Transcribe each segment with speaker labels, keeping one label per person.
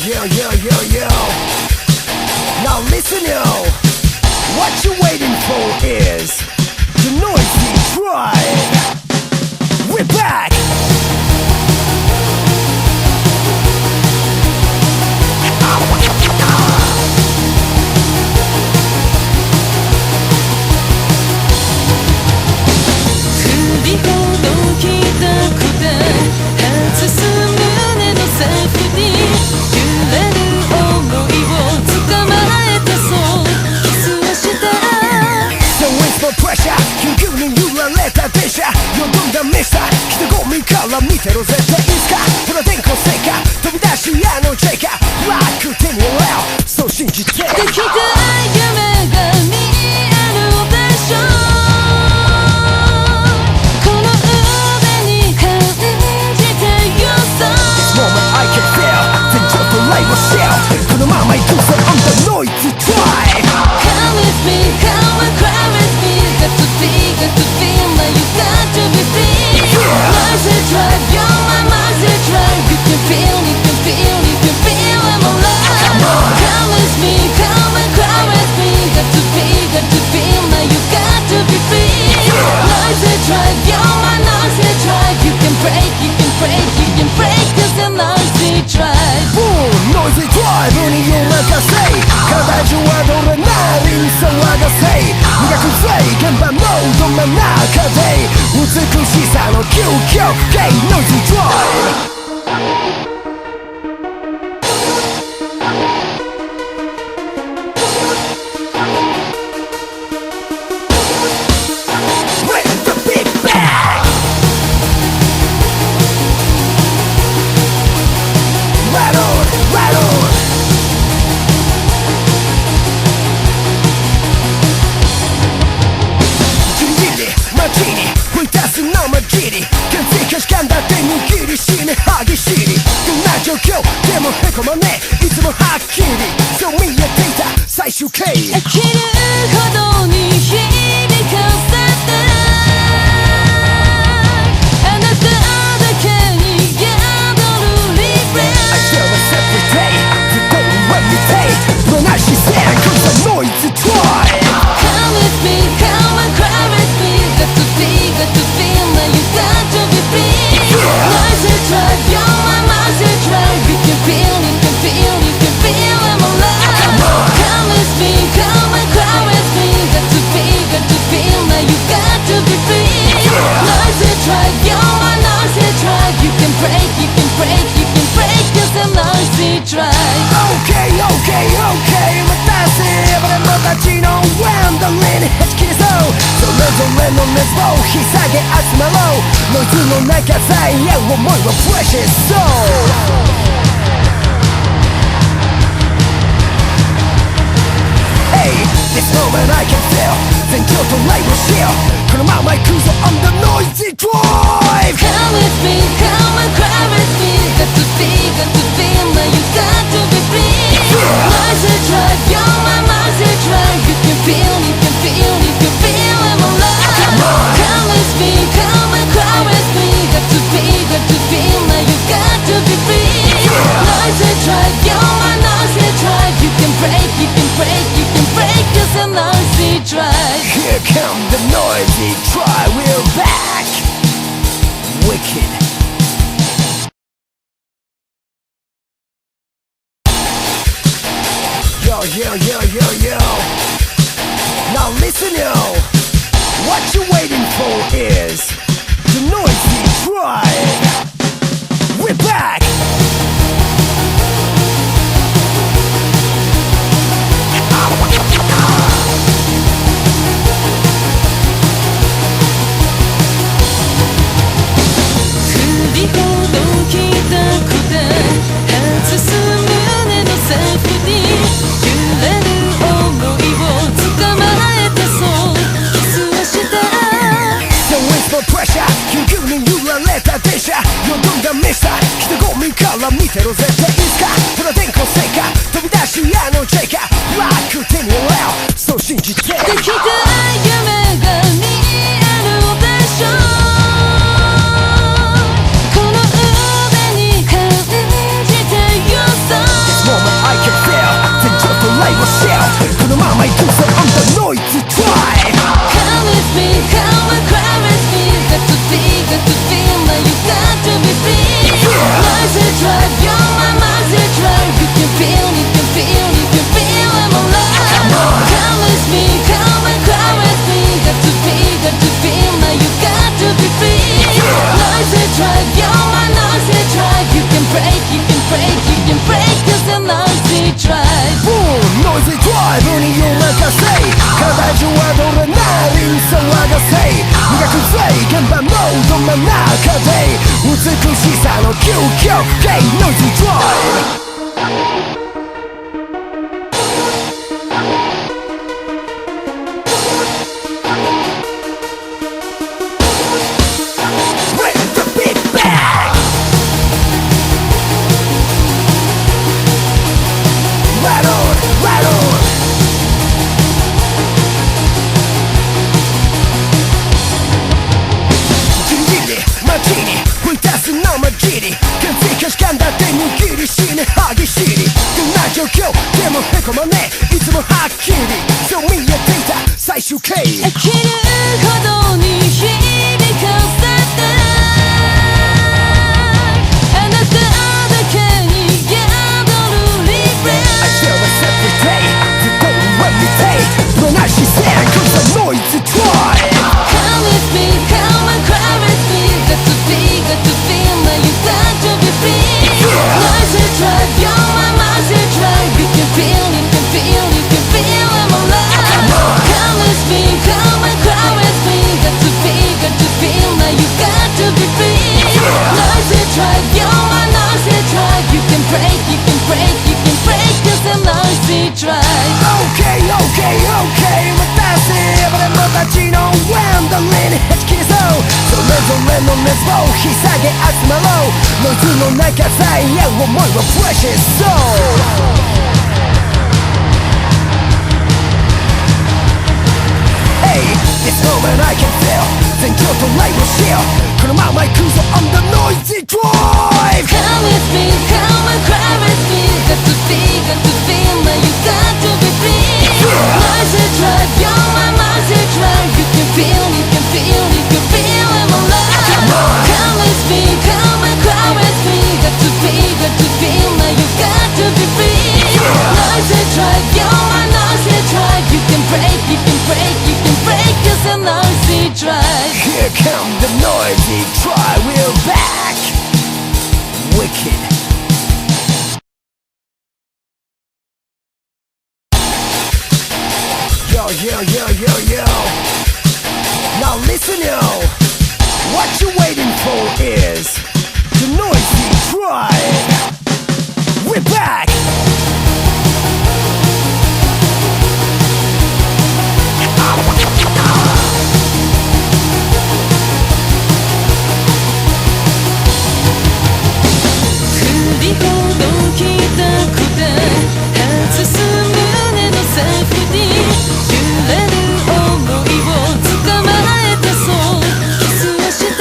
Speaker 1: yo. Now listen, yo. What you waiting for is the noisy tribe. We're back. Yo. Now listen, yo. What you waiting for is the noisy tribe. We're back. do so on the noisy drive.
Speaker 2: Come with me, come and cry with me. Got to feel like you got to be free. Noisy drive, you're my noisy drive. You can feel, you can feel, you can feel I'm alive. Come with me, come and cry with me. Got to feel like you got to be free. Noisy drive, you're my noisy drive. You can break, you can break, you can break. Cause the noisy drive.
Speaker 1: Boom, noisy drive にお任せ体中はどれなり騒がせ磨くぜ現場のど真ん中で美しさの究極系 Noisy drive激しいどんな状況でもへこまねいつもはっきりそう見えていた最終形
Speaker 2: 飽きるほどに響かせてあなただけに宿るリフレッシュ
Speaker 1: I feel this every day ずっとeveryday どんな視線 Cause I'm noisy drive
Speaker 2: Come with me, come and cry with me Got to feel like you got to be free Noisy drive, you're my noisy drive You can feel, you can feel, you can feel I'm alive Come with me, come and cry with me Got to feel like you got to be free Noisy drive, you're my noisy drive You can break, you can break, you can break Cause I'm noisy drive
Speaker 1: Okay, okay, okay 私俺もたちのワンダリーにはじきそうそれぞれの熱を引き下げ集まろうノイズの中さえ合う思いは Precious Soul Hey, this moment I can feel 全情とライブしようこのまま行くぞ on the noisy drive
Speaker 2: Come with me, come and cry with me Got to feel like you got to be free Noisy drive, you're my noisy drive You can feel, you can feel, you can feel I'm alive Come with me, come and cry with me Got to feel like you got to be free Noisy drive, you're my noisy drive You can break, you can break, you can break Cause I'm noisy drive
Speaker 1: Here come the noisy drive We're back Wicked Yo, yo, yo, yo, yo Now listen, yo What you waiting for is The noisy drive We're back
Speaker 2: 振りほどきたくて外す胸のセーフティー揺れる想いを捕まえてそうキスをした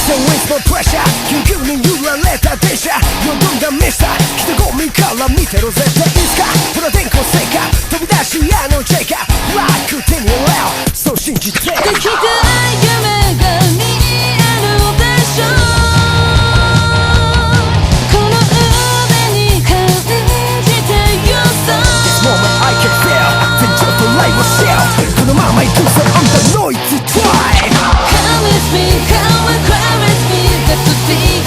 Speaker 1: So it's no pressure 急々に揺られた電車よどんだ目さ人混みから見てろ絶対いつかほら電光石火飛び出しあの J が楽手に笑うそう信じて
Speaker 2: できた夢が見えるでしょうこの腕に感じてよさ
Speaker 1: This moment I can feel 全情とライブしようこのまま行くぞ on the noisy drive
Speaker 2: Come with me, come and cry with me Got to feel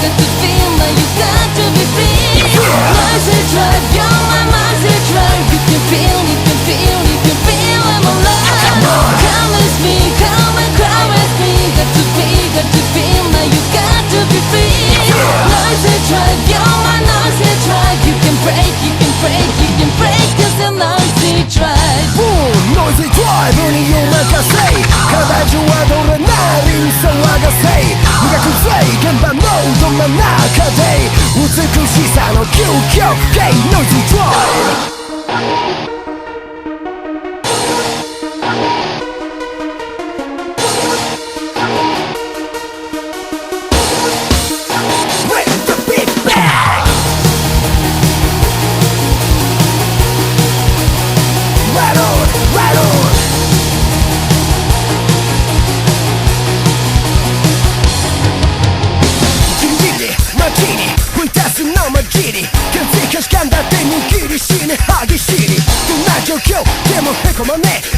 Speaker 2: like you got to be free Noisy drive, you're my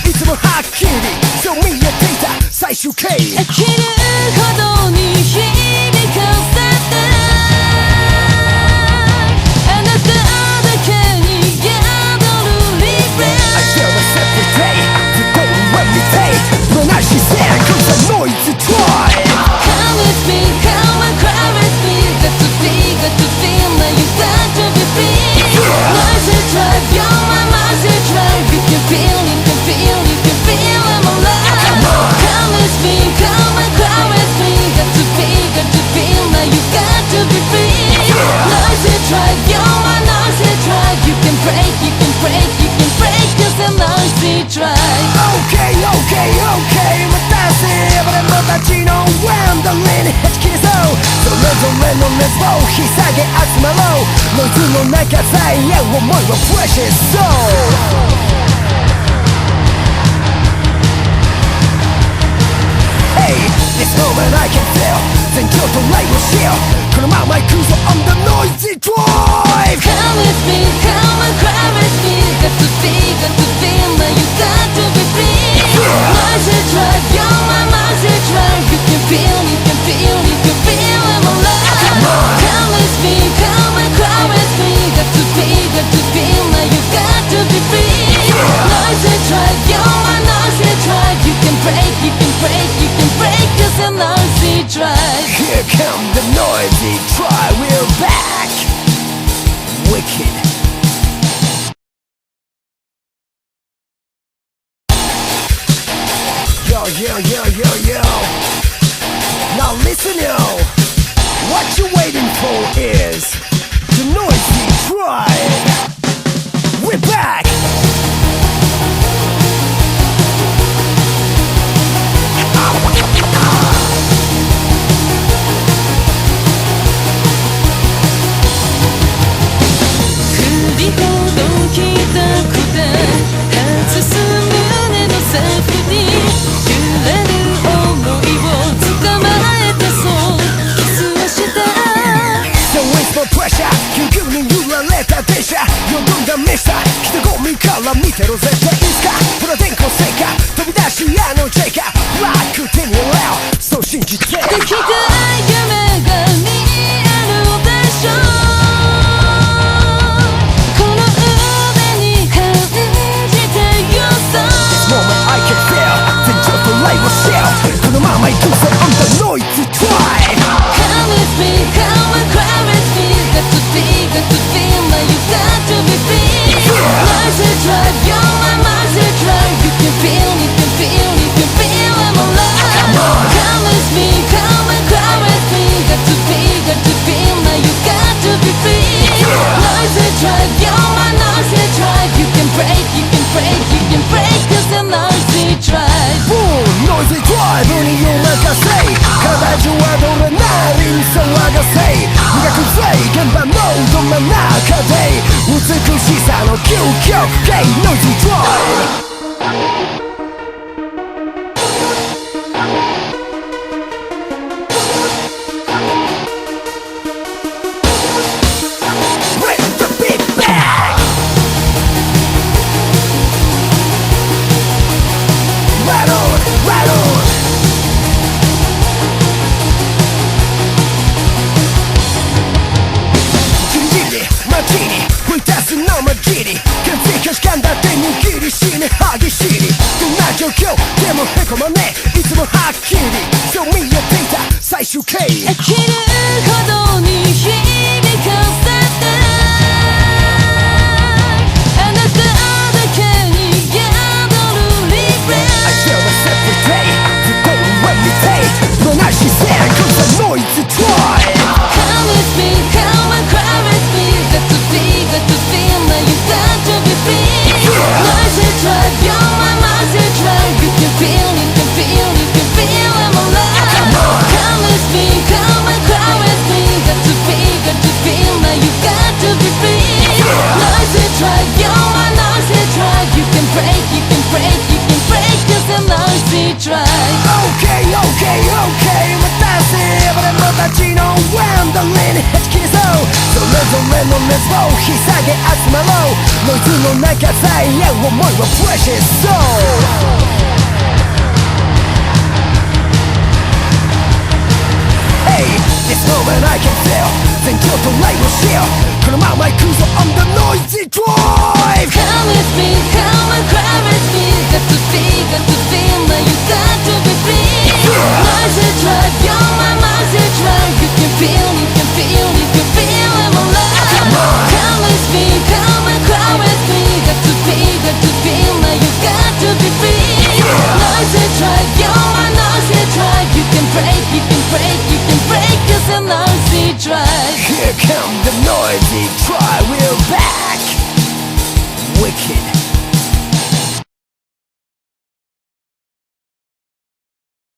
Speaker 1: いつもはっきりそう見えていた最終形。
Speaker 2: 飽きるほどに響かせてあなただけに宿るリフレッシュ
Speaker 1: I feel the separate day You don't let me take When I she said Cause the noise is try
Speaker 2: Come with me, come and cry with me Got to be, got to feel now you got to be free Noisy drive, you're my noisy drive You can feel, you can feel, you can feel I'm alive Come with me, come and cry with me Got to be, got to feel now you got to be free Noisy drive, you're my noisy drive You can break, you can break, you can break Cause I'm noisy drive
Speaker 1: Okay, okay, okay 待たせ俺もたちのワンダリーにはじき出そうそれぞれの熱を引き下げ集まろうノイズの中さえ合う思いはフレッシュそう Hey, this moment I can feel 全情とライブしようこのまま行くぞ on the noisy drive
Speaker 2: Come with me, come and cry with me Got to be, got to feel now you got to be free Noisy drive, you're my noisy drive You can feel, you can feel, you can feel I'm alive Come with me, come and cry with me Got to be, got to feel now you got to be free Noisy drive, you're my noisy drive You can break, you can break, you can break Cause I'm noisy drive
Speaker 1: Here come the noisy drive We're back Wicked Yo, yo, yo, yo, yo Now listen, yo What you waiting for is The noisy drive We're back
Speaker 2: 振りほどきたくて外す胸のセーフティー揺れる想いを捕まえたそうキスをした
Speaker 1: So it's no pressure 急々に揺られた電車よどんだ目さ人混みから見てろ絶対いつかほら電光石火飛び出しあの J が楽手に入れようそう信じて
Speaker 2: できた夢が見えるでしょこの腕に感じてよさ
Speaker 1: This moment I can feel 全情とライブしようこのまま行くぞ on the noisy drive
Speaker 2: Come with me, come and cry with me Got to be, got to feel now you got to be free Noisy drive, you're my noisy drive You can feel, you can feel, you can feel I'm alive Come with me, come and cry with me Got to be, got to feel now you got to be free Noisy drive, you're my noisy drive You can break, you can break, you can break Cause I'm noisy drive
Speaker 1: Boom noisy drive にお任せ体中はどれなりに騒がせ磨くぜ現場のど真ん中で美しさの究極系 noisy drive Bring the beat back Right on, right onじりじり街に吹いたすのまじり完璧しかんだって握りしめ激しいどんな状況でもへこまねいつもはっきりそう見えていた最終形
Speaker 2: 飽きるほどに響かせてあなただけに宿るリフレッ
Speaker 1: I
Speaker 2: シュ
Speaker 1: feel the separate day You don't let me take When I she said Cause the noise is try
Speaker 2: Come with me, come and cry with me Got to be, got to feel now you got to be free Noisy drive, you're my noisy drive You can feel, you can feel, you can feel I'm alive Come with me, come and cry with me Got to be, got to feel now you got to be free Noisy drive, you're my noisy drive You can break, you can break, you can break Cause I'm noisy drive
Speaker 1: Okay, okay, okay 待たし俺もたちのワンダリーにはち切りそうそれぞれの熱を引き下げ集まろうノイズの中さえ合う思いはフレッシュそう Hey, this moment I can feel 全強とライブしようこのまま行くぞ on the noisy drive
Speaker 2: Come with me, come and cry with me. Got to feel that you got to be free. Noisy drive, you're my noisy drive. You can feel it, my love. Come with me, come and cry with me. Got to feel that you got to be free. Noisy drive, you're my noisy drive. You can break, cause I'm noisy drive.
Speaker 1: Here come the noisy drive, we're back Wicked